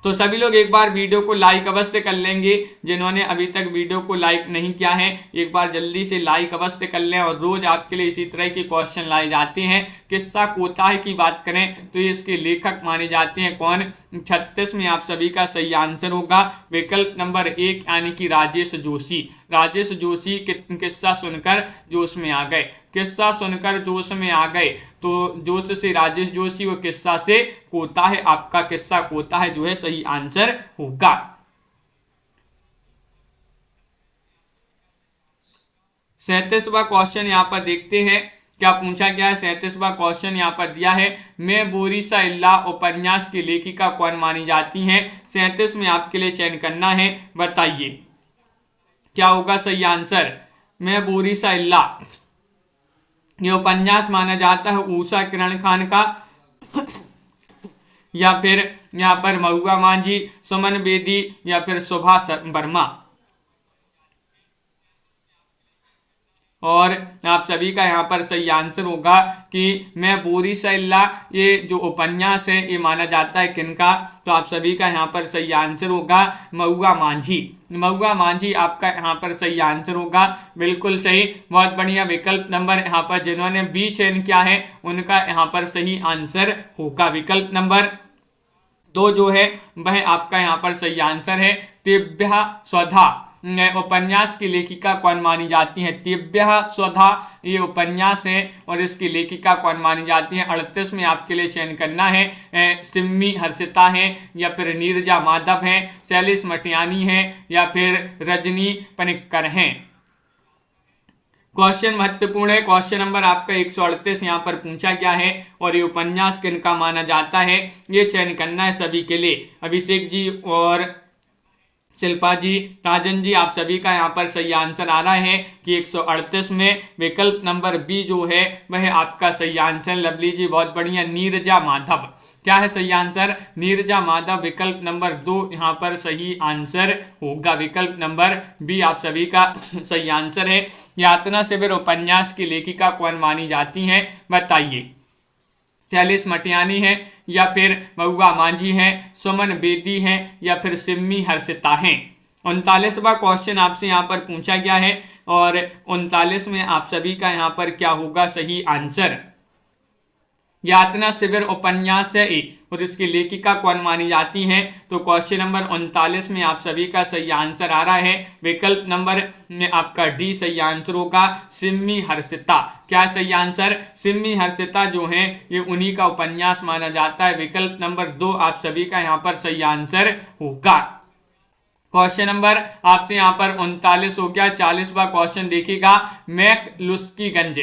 तो सभी लोग एक बार वीडियो को लाइक अवश्य कर लेंगे, जिन्होंने अभी तक वीडियो को लाइक नहीं किया है एक बार जल्दी से लाइक अवश्य कर लें, और रोज आपके लिए इसी तरह के क्वेश्चन लाए जाते हैं। किस्सा कोताहे की बात करें तो इसके लेखक माने जाते हैं कौन, 36 में आप सभी का सही आंसर होगा विकल्प नंबर 1, यानी कि राजेश जोशी। राजेश जोशी किस्सा सुनकर जोश में आ गए, किस्सा सुनकर जोश में आ गए, तो जोश से राजेश जोशी और किस्सा से कोताहे, आपका किस्सा कोताहे जो है सही आंसर होगा। सैंतीसवां क्वेश्चन यहाँ पर देखते हैं क्या पूछा गया है। 37वां क्वेश्चन यहाँ पर दिया है, मैं बोरिसा इल्ला उपन्यास की लेखिका कौन मानी जाती हैं। 37 में आपके लिए चयन करना है, बताइए क्या होगा सही आंसर। मैं बोरिसा इल्ला ये उपन्यास माना जाता है उषा किरण खान का, या फिर यहाँ पर महुआ मांझी, सुमन बेदी, या फिर सुभाष वर्मा। और आप सभी का यहाँ पर सही आंसर होगा कि मैं बोरिसा इल्ला ये जो उपन्यास है ये माना जाता है किनका, तो आप सभी का यहाँ पर सही आंसर होगा महुआ मांझी। महुआ मांझी आपका यहाँ पर सही आंसर होगा, बिल्कुल सही, बहुत बढ़िया। विकल्प नंबर यहाँ पर जिन्होंने बी चयन किया है उनका यहाँ पर सही आंसर होगा विकल्प नंबर 2 जो है वह आपका यहाँ पर सही आंसर है। तिव्या स्वधा उपन्यास की लेखिका कौन मानी जाती है। तिव्या स्वधा ये उपन्यास है और इसकी लेखिका कौन मानी जाती है। 38 में आपके लिए चयन करना है, सिम्मी हर्षिता है, या फिर नीरजा माधव है, शैलेश मटियानी है, या फिर रजनी पनिक्कर हैं। क्वेश्चन महत्वपूर्ण है, क्वेश्चन नंबर आपका 138 यहाँ पर पूछा गया है, और ये उपन्यास किनका माना जाता है ये चयन करना है सभी के लिए। अभिषेक जी और शिल्पा जी, राजन जी, आप सभी का यहाँ पर सही आंसर आ रहा है कि 138 में विकल्प नंबर बी जो है वह आपका सही आंसर। लवली जी बहुत बढ़िया। नीरजा माधव क्या है सही आंसर, नीरजा माधव विकल्प नंबर 2 यहाँ पर सही आंसर होगा। विकल्प नंबर बी आप सभी का सही आंसर है। यातना शिविर उपन्यास की लेखिका कौन मानी जाती हैं, बताइए। शैलेश मटियानी है, या फिर महुआ मांझी हैं, सुमन बेदी हैं, या फिर सिम्मी हर्षिता हैं। 39वां क्वेश्चन आपसे यहाँ पर पूछा गया है और 39 में आप सभी का यहाँ पर क्या होगा सही आंसर। यातना शिविर उपन्यास है ए और इसकी लेखिका कौन मानी जाती हैं, तो क्वेश्चन नंबर 39 में आप सभी का सही आंसर आ रहा है विकल्प नंबर आपका डी सही आंसर होगा, सिम्मी हर्षिता। क्या सही आंसर, सिम्मी हर्षिता जो है ये उन्हीं का उपन्यास माना जाता है। विकल्प नंबर 2 आप सभी का यहाँ पर सही आंसर होगा। क्वेश्चन नंबर आपसे यहाँ पर 39 हो गया। 40वां क्वेश्चन देखिएगा, मैकलुस्कीगंज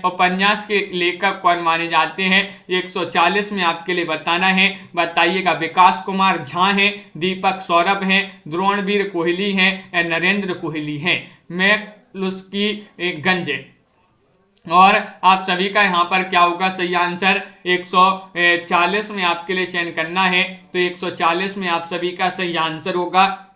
उपन्यास के लेखक कौन माने जाते हैं, 140 में आपके लिए बताना है। बताइएगा, विकास कुमार झा हैं, दीपक सौरभ हैं, द्रोणवीर कोहली हैं या नरेंद्र कोहली हैं। मैकलुस्कीगंज और आप सभी का यहाँ पर क्या होगा सही आंसर, 140 में आपके लिए चयन करना है, तो 140 में आप सभी का सही आंसर होगा।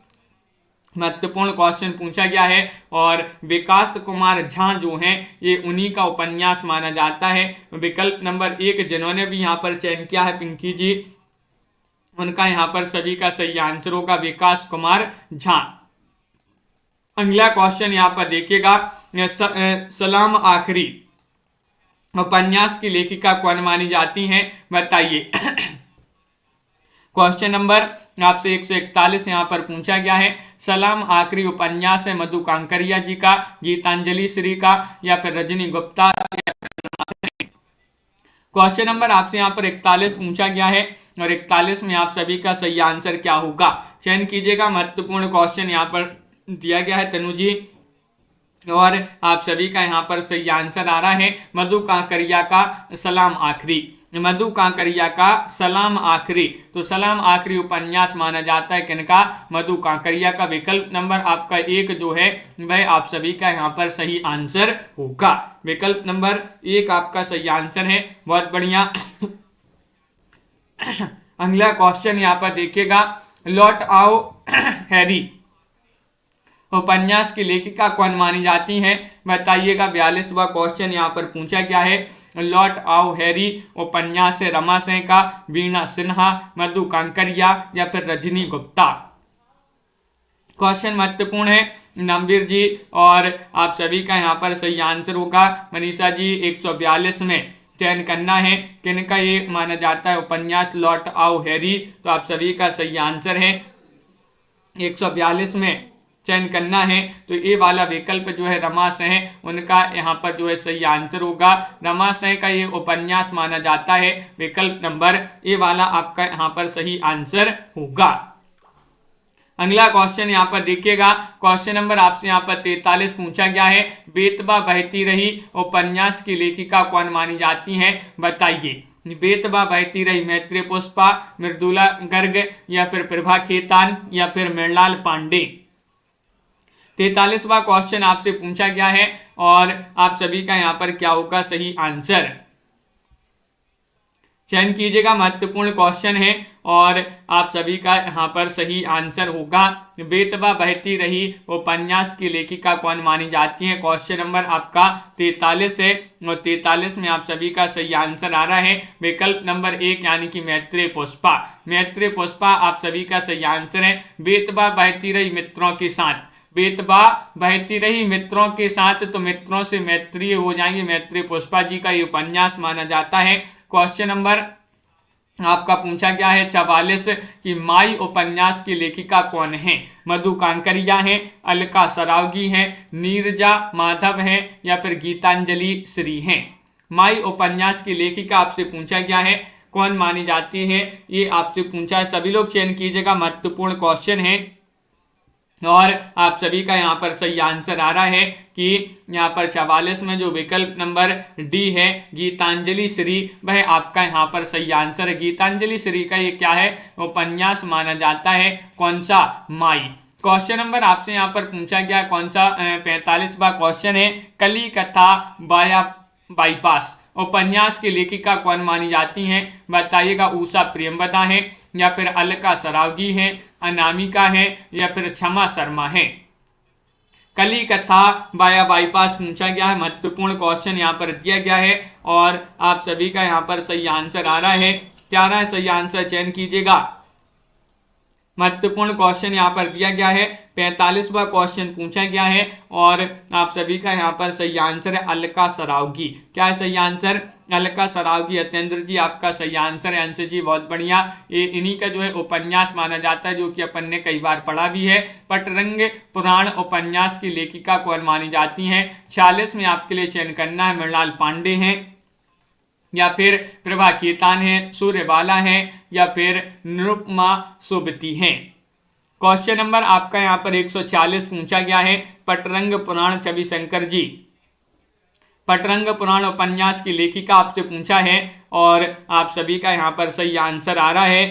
महत्वपूर्ण क्वेश्चन पूछा गया है और विकास कुमार झा जो हैं ये उन्हीं का उपन्यास माना जाता है। विकल्प नंबर 1 जिन्होंने भी यहाँ पर चयन किया है पिंकी जी, उनका यहाँ पर सभी का सही आंसर होगा विकास कुमार झा। अगला क्वेश्चन यहाँ पर देखिएगा, सलाम आखिरी उपन्यास की लेखिका कौन मानी जाती हैं, बताइए। क्वेश्चन नंबर आपसे 141 यहाँ पर पूछा गया है, सलाम आखिरी उपन्यास है मधु कांकरिया जी का, गीतांजलि श्री का या फिर रजनी गुप्ता। क्वेश्चन नंबर आपसे यहाँ पर 41 पूछा गया है और 41 में आप सभी का सही आंसर क्या होगा, चयन कीजिएगा। महत्वपूर्ण क्वेश्चन यहाँ पर दिया गया है तनु जी और आप सभी का यहाँ पर सही आंसर आ रहा है मधु कांकरिया का सलाम आखिरी। मधु कांकरिया का सलाम आखिरी, तो सलाम आखिरी उपन्यास माना जाता है किनका, मधु कांकरिया का। विकल्प नंबर आपका 1 जो है वह आप सभी का यहाँ पर सही आंसर होगा। विकल्प नंबर 1 आपका सही आंसर है, बहुत बढ़िया। अगला क्वेश्चन यहाँ पर देखिएगा, लौट आओ हैरी उपन्यास की लेखिका कौन मानी जाती हैं, बताइएगा। 42वां क्वेश्चन यहाँ पर पूछा गया है, लौट आओ हैरी उपन्यास है रमा सेन का, वीणा सिन्हा, मधु कांकरिया या फिर रजनी गुप्ता। क्वेश्चन महत्वपूर्ण है नमवीर जी और आप सभी का यहाँ पर सही आंसर होगा। मनीषा जी 142 में चयन करना है किनका ये माना जाता है उपन्यास लौट आओ हैरी, तो आप सभी का सही आंसर है 142 में चयन करना है, तो ये वाला विकल्प जो है रमा सेन उनका यहाँ पर जो है सही आंसर होगा। रमा सेन का ये उपन्यास माना जाता है, विकल्प नंबर ए वाला आपका यहाँ पर सही आंसर होगा। अगला क्वेश्चन यहाँ पर देखिएगा, क्वेश्चन नंबर आपसे यहाँ पर 43 पूछा गया है, बेतबा बहती रही उपन्यास की लेखिका कौन मानी जाती हैं, बताइए। बेतबा बहती रही मैत्री पुष्पा, मृदुला गर्ग या फिर प्रभा खेतान या फिर मृणाल पांडे। 43वां क्वेश्चन आपसे पूछा गया है और आप सभी का यहाँ पर क्या होगा सही आंसर, चयन कीजिएगा। महत्वपूर्ण क्वेश्चन है और आप सभी का यहाँ पर सही आंसर होगा, बेतबा बहती रही उपन्यास की लेखिका कौन मानी जाती है। क्वेश्चन नंबर आपका 43 है और 43 में आप सभी का सही आंसर आ रहा है विकल्प नंबर 1 यानी कि मैत्री पुष्पा। मैत्री पुष्पा आप सभी का सही आंसर है। बेतबा बहती रही मित्रों के साथ, बेतबा बहती रही मित्रों के साथ, तो मित्रों से मैत्री हो जाएंगे। मैत्री पुष्पा जी का ये उपन्यास माना जाता है। क्वेश्चन नंबर आपका पूछा गया है 44 कि माई उपन्यास की लेखिका कौन है, मधु कांकरिया हैं, अलका सरावगी हैं, नीरजा माधव हैं या फिर गीतांजलि श्री हैं। माई उपन्यास की लेखिका आपसे पूछा गया है कौन मानी जाती है, ये आपसे पूछा है। सभी लोग चयन कीजिएगा, महत्वपूर्ण क्वेश्चन है और आप सभी का यहाँ पर सही आंसर आ रहा है कि यहाँ पर 44 में जो विकल्प नंबर डी है गीतांजलि श्री, वह आपका यहाँ पर सही आंसर है। गीतांजलि श्री का ये क्या है, उपन्यास माना जाता है, कौन सा, माई। क्वेश्चन नंबर आपसे यहाँ पर पूछा गया कौन सा, 45वां क्वेश्चन है, कली कथा बाया बाईपास उपन्यास की लेखिका कौन मानी जाती हैं, बताइएगा। उषा प्रेमवदा है या फिर अलका सरावगी है, अनामिका है या फिर क्षमा शर्मा है। कली कथा बाया बाईपास पूछा गया है, महत्वपूर्ण क्वेश्चन यहाँ पर दिया गया है और आप सभी का यहाँ पर सही आंसर आ रहा है। क्या आ रहा है सही आंसर, चयन कीजिएगा। महत्वपूर्ण क्वेश्चन यहाँ पर दिया गया है। 45वां क्वेश्चन पूछा गया है और आप सभी का यहाँ पर सही आंसर है अलका सरावगी। क्या है सही आंसर? अलका सरावगी। अत्येंद्र जी आपका सही आंसर है। अंश जी बहुत बढ़िया। ये इन्हीं का जो है उपन्यास माना जाता है, जो कि अपन ने कई बार पढ़ा भी है। पटरंग पुराण उपन्यास की लेखिका कौन मानी जाती हैं? 46 में आपके लिए चयन करना है। मृणाल पांडे हैं या फिर प्रभा केतान है, सूर्यबाला है या फिर निरुपमा सुबती हैं। क्वेश्चन नंबर आपका यहाँ पर 140 पूछा गया है। पटरंग पुराण छवि शंकर जी, पटरंग पुराण उपन्यास की लेखिका आपसे पूछा है और आप सभी का यहाँ पर सही आंसर आ रहा है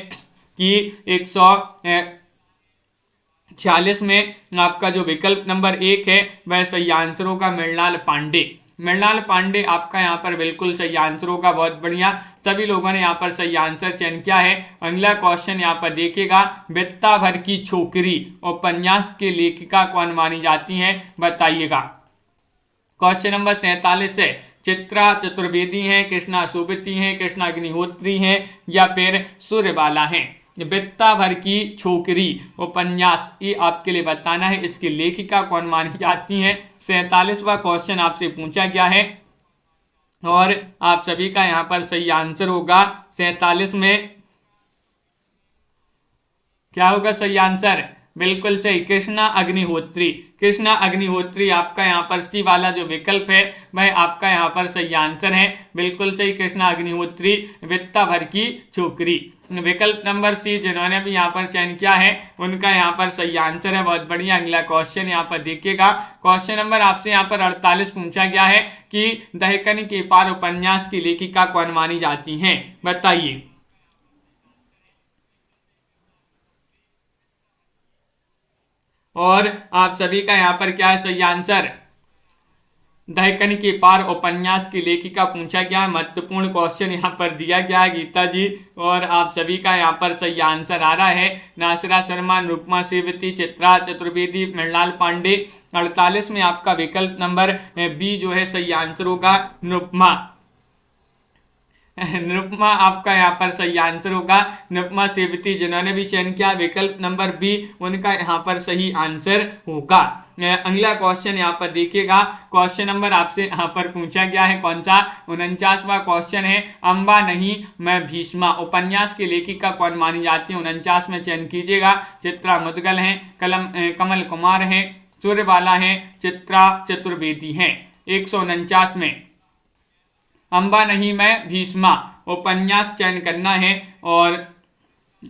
कि 146 में आपका जो विकल्प नंबर 1 है वह सही आंसर होगा मृणाल पांडे। मृणाल पांडे आपका यहाँ पर बिल्कुल सही आंसर होगा। बहुत बढ़िया, सभी लोगों ने यहाँ पर सही आंसर चयन किया है। अगला क्वेश्चन यहाँ पर देखिएगा। बित्ता भर की छोकरी उपन्यास की लेखिका कौन मानी जाती हैं? बताइएगा। क्वेश्चन नंबर 47 है। चित्रा चतुर्वेदी हैं, कृष्णा सुबती हैं, कृष्णा अग्निहोत्री हैं या फिर सूर्यबाला हैं। बित्ता भर की छोकरी उपन्यास, ये आपके लिए बताना है इसकी लेखिका कौन मानी जाती हैं। 47वां क्वेश्चन आपसे पूछा गया है और आप सभी का यहाँ पर सही आंसर होगा 47 में। क्या होगा सही आंसर? बिल्कुल सही, कृष्णा अग्निहोत्री। कृष्णा अग्निहोत्री आपका यहाँ पर सी वाला जो विकल्प है वह आपका यहाँ पर सही आंसर है। बिल्कुल सही, कृष्णा अग्निहोत्री बित्ता भर की छोकरी। विकल्प नंबर सी जिन्होंने भी यहाँ पर चयन किया है उनका यहाँ पर सही आंसर है। बहुत बढ़िया। अगला क्वेश्चन यहाँ पर देखिएगा। क्वेश्चन नंबर आपसे यहाँ पर 48 पूछा गया है कि दहकनी के पार उपन्यास की लेखिका कौन मानी जाती हैं? बताइए। और आप सभी का यहाँ पर क्या है सही आंसर? दहकनी के पार उपन्यास की लेखिका पूछा गया है। महत्वपूर्ण क्वेश्चन यहाँ पर दिया गया है गीता जी और आप सभी का यहाँ पर सही आंसर आ रहा है नासिरा शर्मा, निरुपमा सेवती, चित्रा चतुर्वेदी, मृणाल पांडे। 48 में आपका विकल्प नंबर बी जो है सही आंसर होगा निरुपमा। निरुपमा आपका यहाँ पर सही आंसर होगा। निरुपमा सेवती जिन्होंने भी चयन किया विकल्प नंबर बी उनका यहाँ पर सही आंसर होगा। अगला क्वेश्चन यहाँ पर देखिएगा। क्वेश्चन नंबर आपसे यहाँ पर पूछा गया है कौन सा? 49वां क्वेश्चन है। अम्बा नहीं मैं भीष्मा उपन्यास की लेखिका कौन मानी जाती है? 49 में चयन कीजिएगा। चित्रा मुदगल हैं, कमल कुमार हैं, सूर्यबाला हैं, चित्रा चतुर्वेदी हैं। 149 में अम्बा नहीं मैं भीष्मा उपन्यास चयन करना है और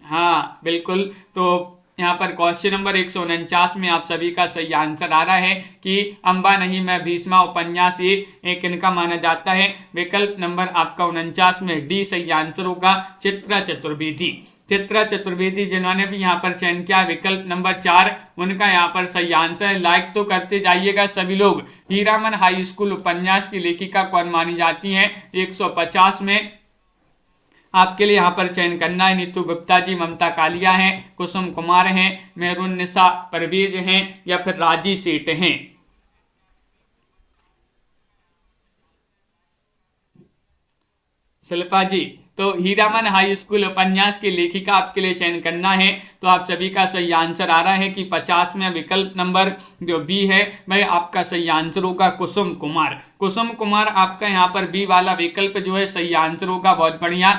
हाँ बिल्कुल, तो यहाँ पर क्वेश्चन नंबर 149 में आप सभी का सही आंसर आ रहा है कि अम्बा नहीं मैं भीष्मा उपन्यास ये एक इनका माना जाता है। विकल्प नंबर आपका 49 में डी सही आंसर होगा, चित्रा चतुर्वेदी। चित्रा चतुर्वेदी जिन्होंने भी यहाँ पर चयन किया विकल्प नंबर 4 उनका यहाँ पर सही आंसर है। लाइक तो करते जाइएगा सभी लोग। हीरामन हाई स्कूल उपन्यास की लेखिका कौन मानी जाती हैं? 150 में आपके लिए यहाँ पर चयन करना है। नीतू गुप्ता जी, ममता कालिया हैं, कुसुम कुमार हैं, मेहरून निसा परवेज हैं या फिर राजी सेठ हैं। शिल्पा जी, तो हीरामन हाई स्कूल उपन्यास की लेखिका आपके लिए चयन करना है। तो आप सभी का सही आंसर आ रहा है कि 50 में विकल्प नंबर जो बी है वह आपका सही आंसर होगा कुसुम कुमार। कुसुम कुमार आपका यहाँ पर बी वाला विकल्प जो है सही आंसर होगा। बहुत बढ़िया।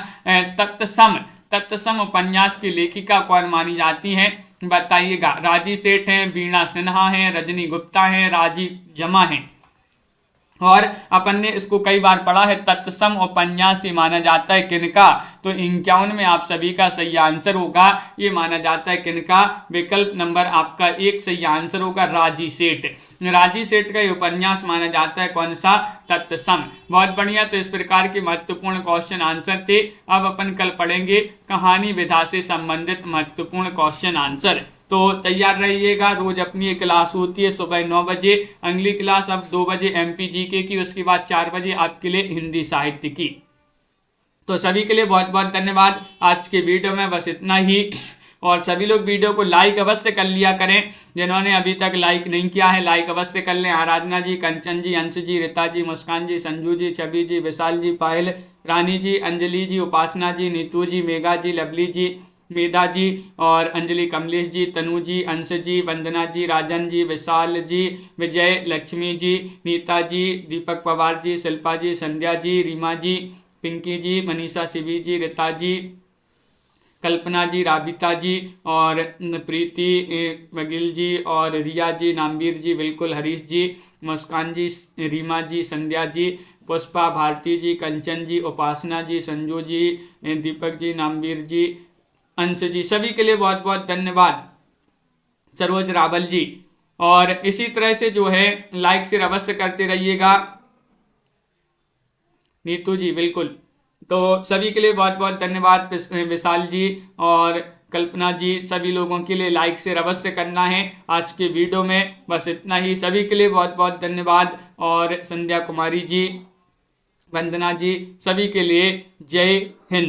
तत्सम उपन्यास की लेखिका कौन मानी जाती हैं? बताइएगा। राजी सेठ हैं, वीणा सिन्हा हैं, रजनी गुप्ता हैं, राजी जमा हैं। और अपन ने इसको कई बार पढ़ा है। तत्सम उपन्यास ही माना जाता है किनका? तो 51 में आप सभी का सही आंसर होगा। ये माना जाता है किनका? विकल्प नंबर आपका 1 सही आंसर होगा, राजी सेठ। राजी सेठ का ये उपन्यास माना जाता है कौन सा? तत्सम। बहुत बढ़िया। तो इस प्रकार के महत्वपूर्ण क्वेश्चन आंसर थे। अब अपन कल पढ़ेंगे कहानी विधा से संबंधित महत्वपूर्ण क्वेश्चन आंसर। तो तैयार रहिएगा। रोज अपनी एक क्लास होती है सुबह 9 बजे। अगली क्लास अब 2 बजे MP GK की, उसके बाद 4 बजे आपके लिए हिंदी साहित्य की। तो सभी के लिए बहुत बहुत धन्यवाद। आज के वीडियो में बस इतना ही। और सभी लोग वीडियो को लाइक अवश्य कर लिया करें। जिन्होंने अभी तक लाइक नहीं किया है लाइक अवश्य कर लें। आराधना जी, कंचन जी, अंश जी, रीता जी, मुस्कान जी, संजू जी, छवि जी, विशाल जी, पायल, रानी जी, अंजलि जी, उपासना जी, नीतू जी, मेघा जी, लवली जी, मेधा जी और अंजलि कमलेश जी, तनु जी, अंश जी, वंदना जी, राजन जी, विशाल जी, विजय लक्ष्मी जी, नीता जी, दीपक पवार जी, शिल्पा जी, संध्या जी, रीमा जी, पिंकी जी, मनीषा शिवी जी, रीता जी, कल्पना जी, राबिता जी और प्रीति बगिल जी और रिया जी, नामवीर जी, बिल्कुल हरीश जी, मुस्कान जी, रीमा जी, संध्या जी, पुष्पा, भारती जी, कंचन जी, उपासना जी, संजू जी, दीपक जी, नामवीर जी, अंश जी, सभी के लिए बहुत बहुत धन्यवाद। सरोज रावल जी, और इसी तरह से जो है लाइक शेयर अवश्य करते रहिएगा। नीतू जी बिल्कुल, तो सभी के लिए बहुत बहुत धन्यवाद। विशाल जी और कल्पना जी, सभी लोगों के लिए लाइक शेयर अवश्य करना है आज के वीडियो में। बस इतना ही, सभी के लिए बहुत बहुत धन्यवाद। और संध्या कुमारी जी, वंदना जी, सभी के लिए जय हिंद।